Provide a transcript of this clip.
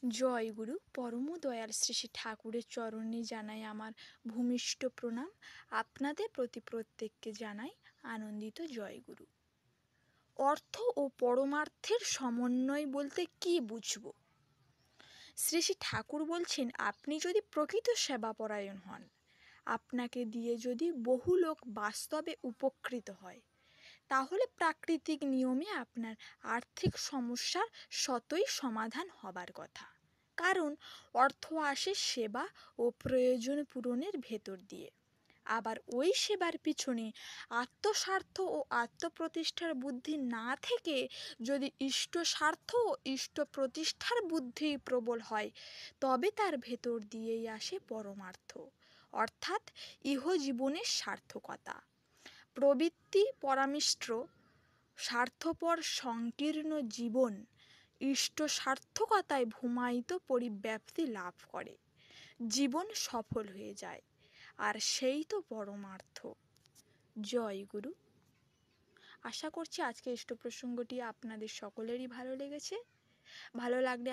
জয় গুরু। পরম দয়াল শ্রী শ্রী ঠাকুরের চরণে জানাই আমার ভূমিষ্ঠ প্রণাম। আপনাদের প্রতি প্রত্যেককে জানাই আনন্দিত জয় গুরু। অর্থ ও পরমার্থের সমন্বয় বলতে কি বুঝব? শ্রী শ্রী ঠাকুর বলছেন, আপনি যদি প্রকৃত সেবাপরায়ণ হন, আপনাকে দিয়ে যদি বহু লোক বাস্তবে উপকৃত হয়, তাহলে প্রাকৃতিক নিয়মে আপনার আর্থিক সমস্যার স্বতই সমাধান হবার কথা। কারণ অর্থ আসে সেবা ও প্রয়োজন পূরণের ভেতর দিয়ে। আবার ওই সেবার পিছনে আত্মস্বার্থ ও আত্মপ্রতিষ্ঠার বুদ্ধি না থেকে যদি ইষ্ট স্বার্থ ও ইষ্ট প্রতিষ্ঠার বুদ্ধি প্রবল হয়, তবে তার ভেতর দিয়েই আসে পরমার্থ, অর্থাৎ ইহজীবনের সার্থকতা। প্রবৃত্তি পরামিষ্ট স্বার্থপর সংকীর্ণ জীবন ইষ্ট সার্থকতায় ভূমায়িত পরিব্যাপ্তি লাভ করে, জীবন সফল হয়ে যায়, আর সেই তো পরমার্থ। জয় গুরু। আশা করছি আজকে ইষ্ট প্রসঙ্গটি আপনাদের সকলেরই ভালো লেগেছে। ভালো লাগলে